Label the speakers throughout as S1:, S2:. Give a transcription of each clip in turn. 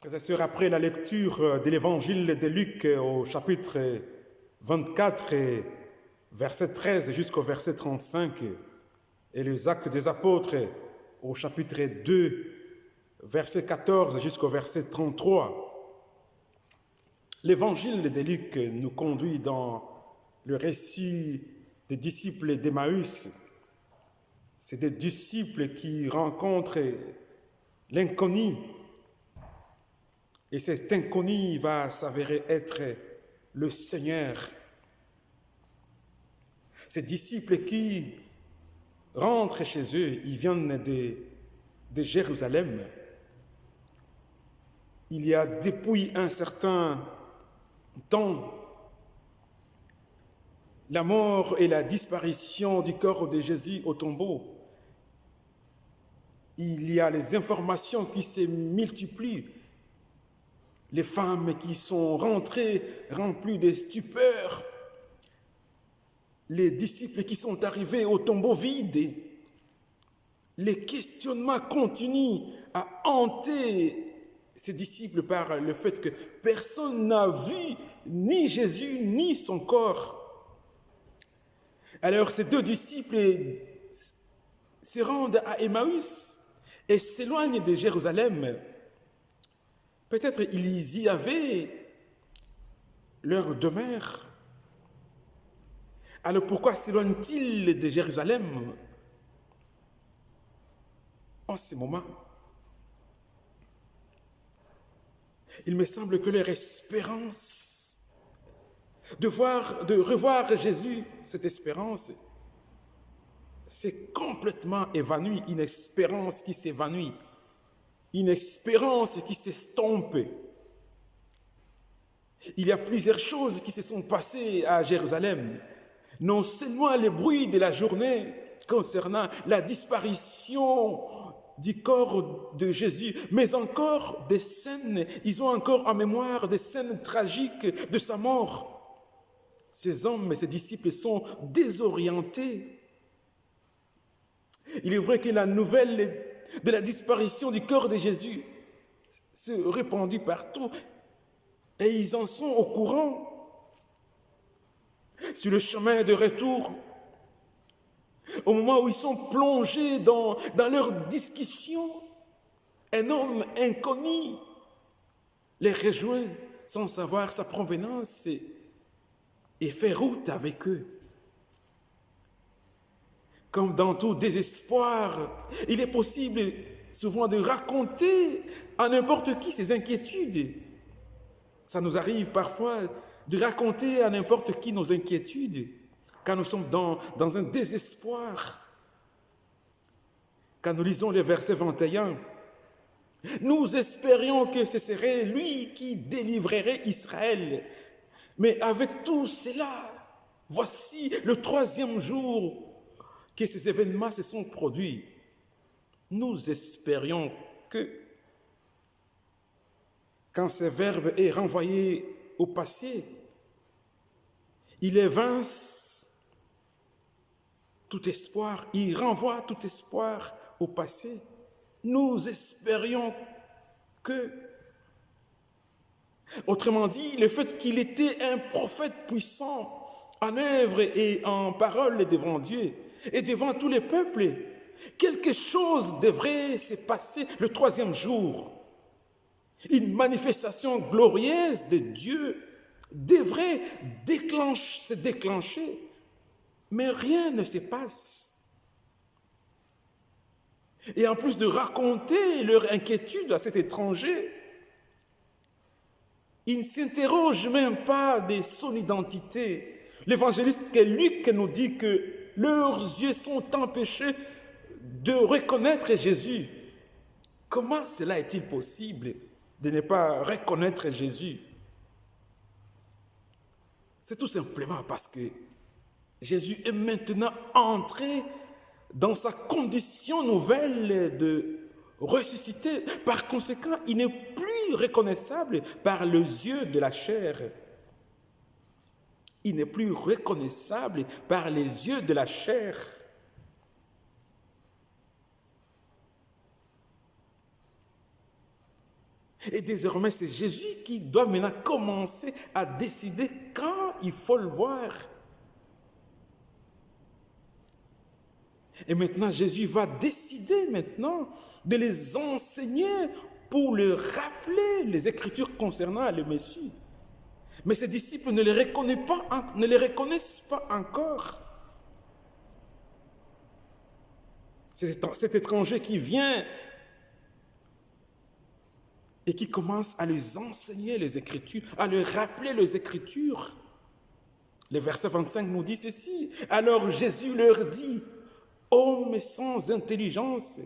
S1: Frères et sœurs, après la lecture de l'évangile de Luc au chapitre 24, verset 13 jusqu'au verset 35, et les actes des apôtres au chapitre 2, verset 14 jusqu'au verset 33, l'évangile de Luc nous conduit dans le récit des disciples d'Emmaüs. C'est des disciples qui rencontrent l'inconnu. Et cet inconnu va s'avérer être le Seigneur. Ces disciples qui rentrent chez eux, ils viennent de Jérusalem. Il y a depuis un certain temps la mort et la disparition du corps de Jésus au tombeau. Il y a les informations qui se multiplient. Les femmes qui sont rentrées remplies de stupeur. Les disciples qui sont arrivés au tombeau vide. Les questionnements continuent à hanter ces disciples par le fait que personne n'a vu ni Jésus ni son corps. Alors ces deux disciples se rendent à Emmaüs et s'éloignent de Jérusalem. Peut-être ils y avaient leur demeure. Alors pourquoi s'éloignent-ils de Jérusalem en ce moment? Il me semble que leur espérance de revoir Jésus, cette espérance, c'est complètement évanoui, une espérance qui s'évanouit, une espérance qui s'estompe. Il y a plusieurs choses qui se sont passées à Jérusalem. Non seulement les bruits de la journée concernant la disparition du corps de Jésus, mais encore des scènes, ils ont encore en mémoire des scènes tragiques de sa mort. Ces hommes et ces disciples sont désorientés. Il est vrai que la nouvelle de la disparition du corps de Jésus se répandue partout et ils en sont au courant. Sur le chemin de retour, au moment où ils sont plongés dans leur discussion, un homme inconnu les rejoint sans savoir sa provenance et fait route avec eux. Comme dans tout désespoir, il est possible souvent de raconter à n'importe qui ses inquiétudes. Ça nous arrive parfois de raconter à n'importe qui nos inquiétudes quand nous sommes dans un désespoir. Quand nous lisons le verset 21, nous espérions que ce serait lui qui délivrerait Israël. Mais avec tout cela, voici le 3e jour que ces événements se sont produits. Nous espérions que quand ce verbe est renvoyé au passé, il évince tout espoir, il renvoie tout espoir au passé. Nous espérions que, autrement dit, le fait qu'il était un prophète puissant en œuvre et en parole devant Dieu et devant tous les peuples, quelque chose devrait se passer le 3e jour. Une manifestation glorieuse de Dieu devrait se déclencher, mais rien ne se passe. Et en plus de raconter leur inquiétude à cet étranger, ils ne s'interrogent même pas de son identité. L'évangéliste Luc nous dit que leurs yeux sont empêchés de reconnaître Jésus. Comment cela est-il possible de ne pas reconnaître Jésus? C'est tout simplement parce que Jésus est maintenant entré dans sa condition nouvelle de ressuscité. Par conséquent, il n'est plus reconnaissable par les yeux de la chair. Il n'est plus reconnaissable par les yeux de la chair. Et désormais, c'est Jésus qui doit maintenant commencer à décider quand il faut le voir. Et maintenant, Jésus va décider maintenant de les enseigner pour leur rappeler les Écritures concernant le Messie. Mais ses disciples ne les reconnaissent pas encore. Cet étranger qui vient et qui commence à les enseigner les Écritures, à leur rappeler les Écritures. Le verset 25 nous dit ceci. Alors Jésus leur dit, « Hommes sans intelligence,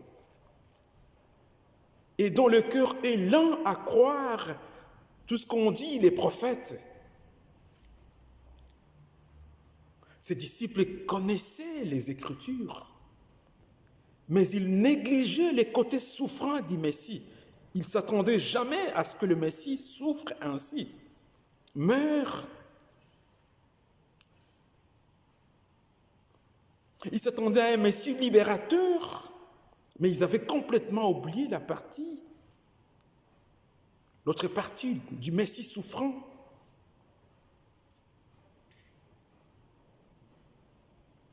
S1: et dont le cœur est lent à croire tout ce qu'ont dit les prophètes. » Ses disciples connaissaient les Écritures, mais ils négligeaient les côtés souffrants du Messie. Ils ne s'attendaient jamais à ce que le Messie souffre ainsi, meure. Ils s'attendaient à un Messie libérateur, mais ils avaient complètement oublié l'autre partie du Messie souffrant.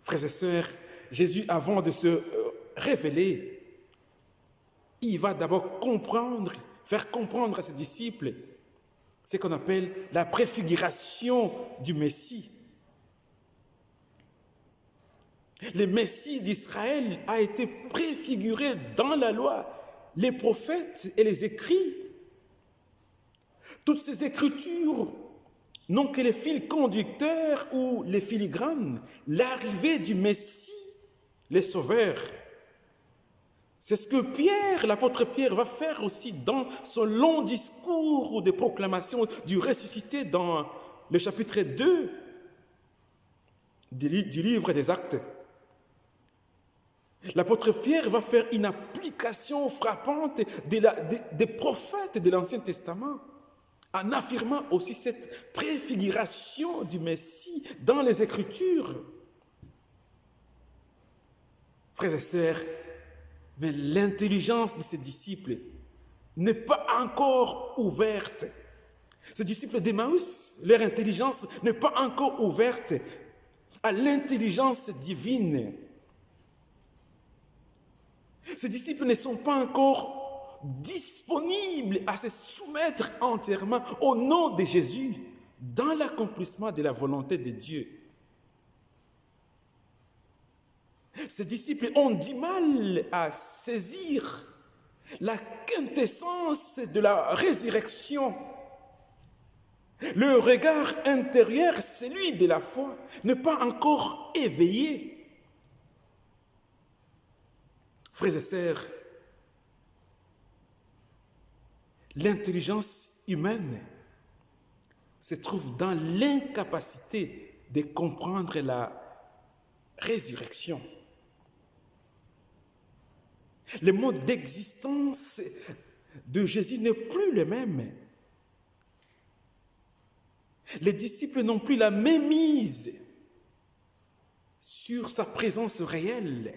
S1: Frères et sœurs, Jésus, avant de se révéler, il va d'abord faire comprendre à ses disciples ce qu'on appelle la préfiguration du Messie. Le Messie d'Israël a été préfiguré dans la loi, les prophètes et les écrits. Toutes ces écritures n'ont que les fils conducteurs ou les filigranes, l'arrivée du Messie, les sauveurs. C'est ce que Pierre, l'apôtre Pierre, va faire aussi dans son long discours de proclamation du ressuscité dans le chapitre 2 du livre des Actes. L'apôtre Pierre va faire une application frappante des prophètes de l'Ancien Testament, en affirmant aussi cette préfiguration du Messie dans les Écritures. Frères et sœurs, mais l'intelligence de ces disciples n'est pas encore ouverte. Ces disciples d'Emmaüs, leur intelligence n'est pas encore ouverte à l'intelligence divine. Ces disciples ne sont pas encore disponibles à se soumettre entièrement au nom de Jésus dans l'accomplissement de la volonté de Dieu. Ces disciples ont du mal à saisir la quintessence de la résurrection. Le regard intérieur, celui de la foi, n'est pas encore éveillé. Frères et sœurs, l'intelligence humaine se trouve dans l'incapacité de comprendre la résurrection. Le mode d'existence de Jésus n'est plus le même. Les disciples n'ont plus la même mise sur sa présence réelle.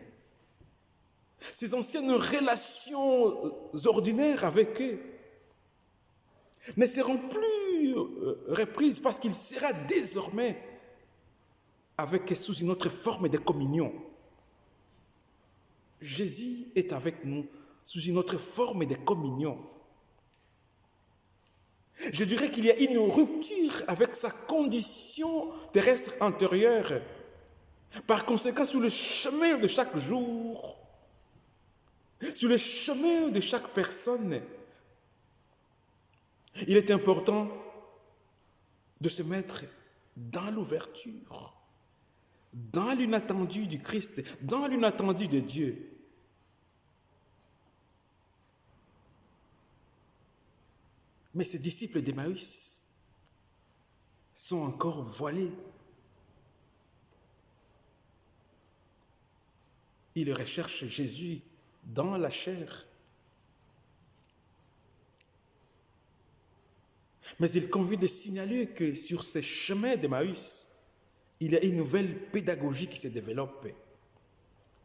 S1: Ces anciennes relations ordinaires avec eux ne seront plus reprises parce qu'il sera désormais sous une autre forme de communion. Jésus est avec nous sous une autre forme de communion. Je dirais qu'il y a une rupture avec sa condition terrestre antérieure. Par conséquent, sur le chemin de chaque jour, sur le chemin de chaque personne, il est important de se mettre dans l'ouverture, dans l'inattendu du Christ, dans l'inattendu de Dieu. Mais ces disciples d'Emmaüs sont encore voilés. Ils recherchent Jésus dans la chair. Mais il convient de signaler que sur ces chemins d'Emmaüs, il y a une nouvelle pédagogie qui se développe.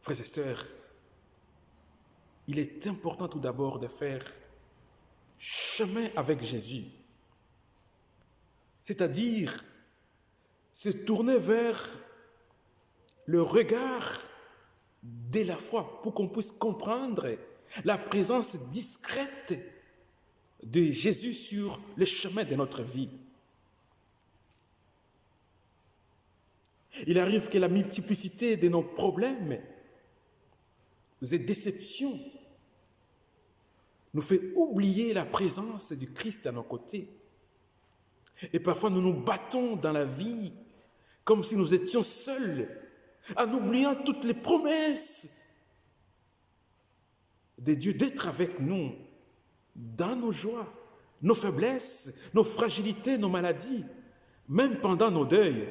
S1: Frères et sœurs, il est important tout d'abord de faire chemin avec Jésus. C'est-à-dire se tourner vers le regard de la foi pour qu'on puisse comprendre la présence discrète de Jésus sur le chemin de notre vie. Il arrive que la multiplicité de nos problèmes et déceptions nous fait oublier la présence du Christ à nos côtés. Et parfois nous nous battons dans la vie comme si nous étions seuls, en oubliant toutes les promesses de Dieu d'être avec nous dans nos joies, nos faiblesses, nos fragilités, nos maladies, même pendant nos deuils.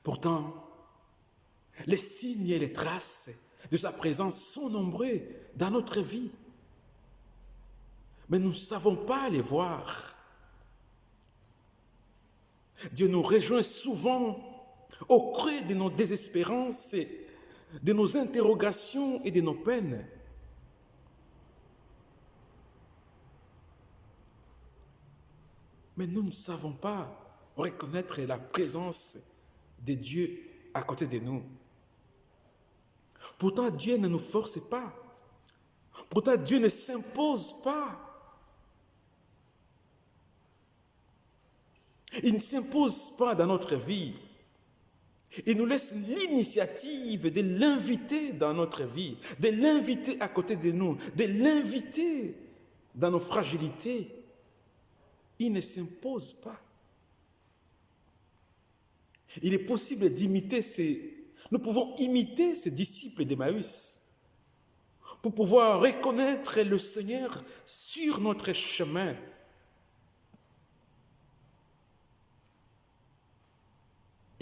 S1: Pourtant, les signes et les traces de sa présence sont nombreux dans notre vie. Mais nous ne savons pas les voir. Dieu nous rejoint souvent au creux de nos désespérances, de nos interrogations et de nos peines. Mais nous ne savons pas reconnaître la présence de Dieu à côté de nous. Pourtant, Dieu ne nous force pas. Pourtant, Dieu ne s'impose pas. Il ne s'impose pas dans notre vie. Il nous laisse l'initiative de l'inviter dans notre vie, de l'inviter à côté de nous, de l'inviter dans nos fragilités. Il ne s'impose pas. Il est possible d'imiter nous pouvons imiter ces disciples d'Emmaüs pour pouvoir reconnaître le Seigneur sur notre chemin.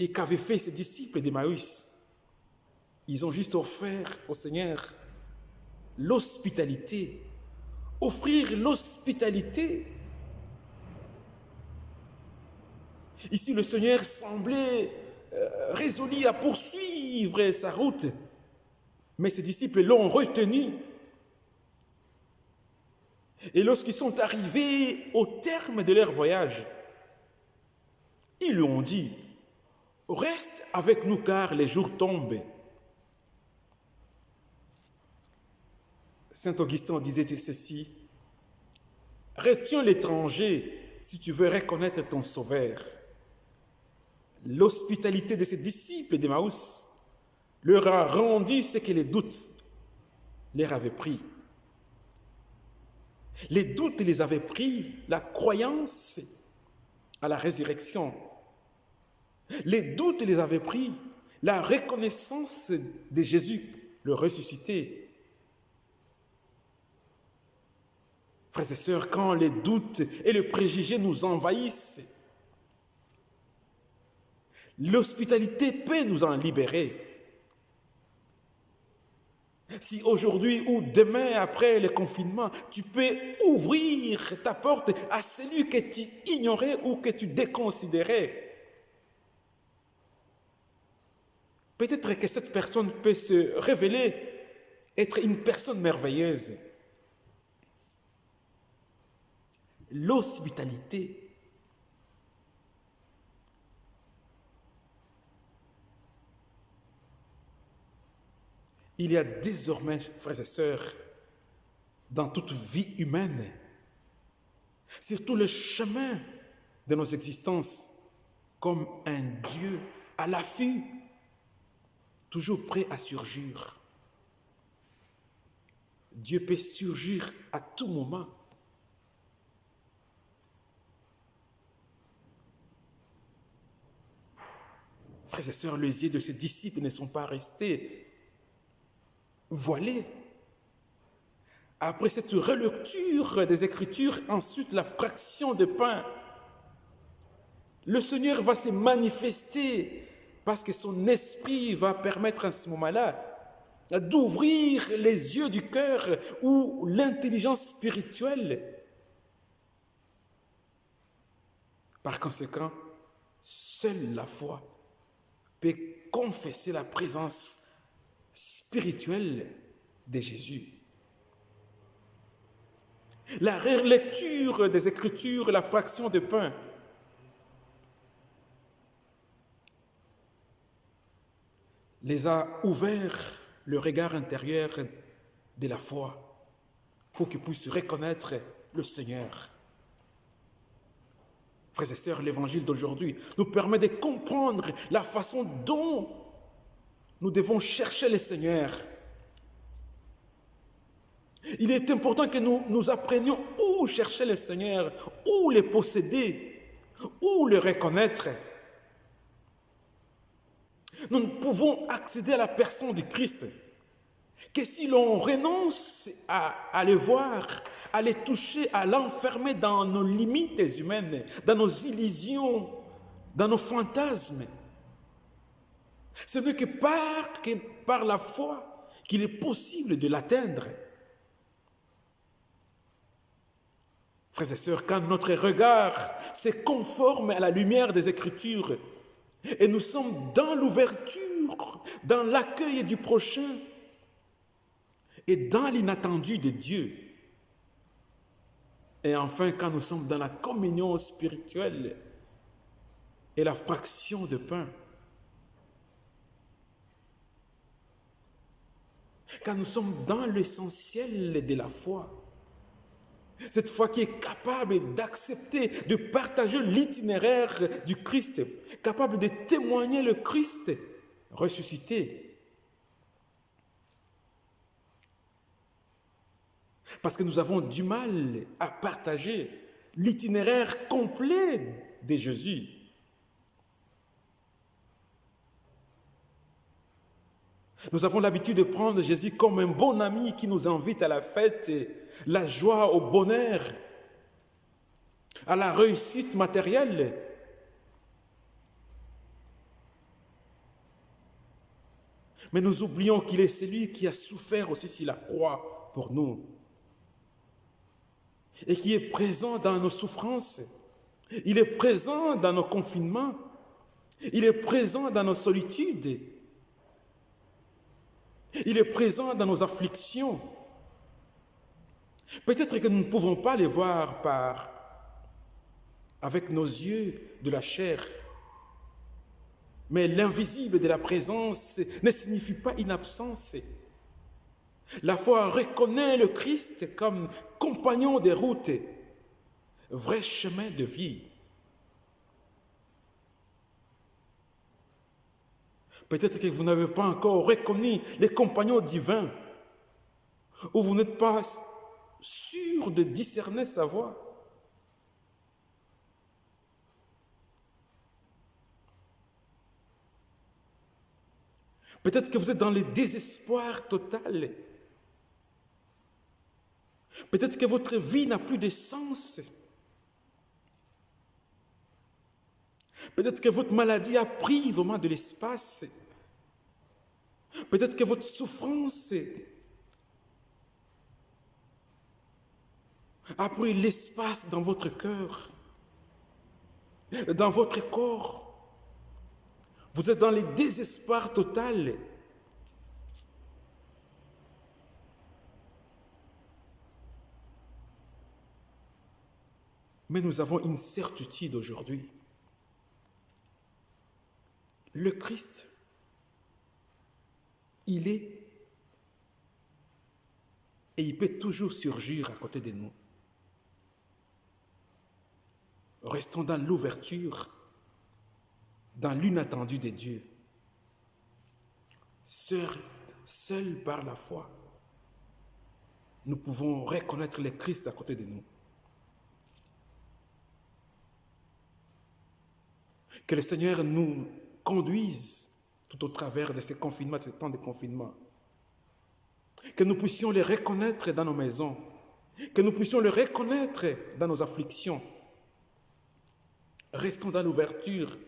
S1: Et qu'avaient fait ces disciples d'Emmaüs? Ils ont juste offert au Seigneur l'hospitalité. Offrir l'hospitalité. Ici, le Seigneur semblait résolu à poursuivre sa route. Mais ses disciples l'ont retenu. Et lorsqu'ils sont arrivés au terme de leur voyage, ils lui ont dit: reste avec nous car les jours tombent. Saint Augustin disait ceci: retiens l'étranger si tu veux reconnaître ton Sauveur. L'hospitalité de ses disciples d'Emmaüs leur a rendu ce que les doutes leur avaient pris. Les doutes les avaient pris la croyance à la résurrection. Les doutes les avaient pris la reconnaissance de Jésus, le ressuscité. Frères et sœurs, quand les doutes et les préjugés nous envahissent, l'hospitalité peut nous en libérer. Si aujourd'hui ou demain, après le confinement, tu peux ouvrir ta porte à celui que tu ignorais ou que tu déconsidérais, peut-être que cette personne peut se révéler être une personne merveilleuse. L'hospitalité. Il y a désormais, frères et sœurs, dans toute vie humaine, sur tout le chemin de nos existences, comme un Dieu à l'affût, toujours prêt à surgir. Dieu peut surgir à tout moment. Frères et sœurs, les yeux de ces disciples ne sont pas restés voilés. Après cette relecture des Écritures, ensuite la fraction de pain, le Seigneur va se manifester parce que son esprit va permettre à ce moment-là d'ouvrir les yeux du cœur ou l'intelligence spirituelle. Par conséquent, seule la foi peut confesser la présence spirituelle de Jésus. La relecture des Écritures, la fraction de pain, les a ouverts le regard intérieur de la foi pour qu'ils puissent reconnaître le Seigneur. Frères et sœurs, l'évangile d'aujourd'hui nous permet de comprendre la façon dont nous devons chercher le Seigneur. Il est important que nous apprenions où chercher le Seigneur, où le posséder, où le reconnaître. Nous ne pouvons accéder à la personne du Christ que si l'on renonce à le voir, à le toucher, à l'enfermer dans nos limites humaines, dans nos illusions, dans nos fantasmes. Ce n'est que par la foi qu'il est possible de l'atteindre. Frères et sœurs, quand notre regard se conforme à la lumière des Écritures et nous sommes dans l'ouverture, dans l'accueil du prochain et dans l'inattendu de Dieu, et enfin quand nous sommes dans la communion spirituelle et la fraction de pain, quand nous sommes dans l'essentiel de la foi, cette foi qui est capable d'accepter, de partager l'itinéraire du Christ, capable de témoigner le Christ ressuscité. Parce que nous avons du mal à partager l'itinéraire complet de Jésus. Nous avons l'habitude de prendre Jésus comme un bon ami qui nous invite à la fête, la joie, au bonheur, à la réussite matérielle. Mais nous oublions qu'il est celui qui a souffert aussi sur la croix pour nous et qui est présent dans nos souffrances. Il est présent dans nos confinements. Il est présent dans nos solitudes. Il est présent dans nos afflictions. Peut-être que nous ne pouvons pas les voir avec nos yeux de la chair. Mais l'invisible de la présence ne signifie pas une absence. La foi reconnaît le Christ comme compagnon des routes, vrai chemin de vie. Peut-être que vous n'avez pas encore reconnu les compagnons divins, ou vous n'êtes pas sûr de discerner sa voix. Peut-être que vous êtes dans le désespoir total. Peut-être que votre vie n'a plus de sens. Peut-être que votre maladie a pris vraiment de l'espace. Peut-être que votre souffrance a pris l'espace dans votre cœur, dans votre corps. Vous êtes dans le désespoir total. Mais nous avons une certitude aujourd'hui. Le Christ, il est et il peut toujours surgir à côté de nous. Restons dans l'ouverture, dans l'inattendu de Dieu. Seul par la foi, nous pouvons reconnaître le Christ à côté de nous. Que le Seigneur nous conduise tout au travers de ces confinements, de ces temps de confinement. Que nous puissions les reconnaître dans nos maisons. Que nous puissions les reconnaître dans nos afflictions. Restons dans l'ouverture.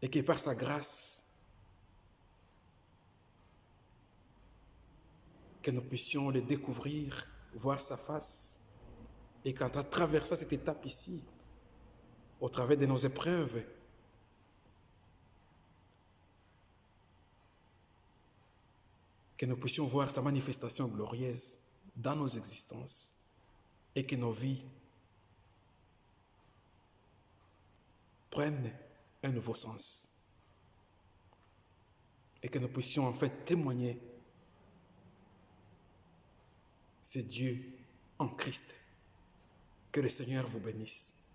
S1: Et que par sa grâce, que nous puissions les découvrir, voir sa face. Et qu'à travers cette étape ici, au travers de nos épreuves, que nous puissions voir sa manifestation glorieuse dans nos existences et que nos vies prennent un nouveau sens et que nous puissions enfin témoigner c'est Dieu en Christ. Que le Seigneur vous bénisse.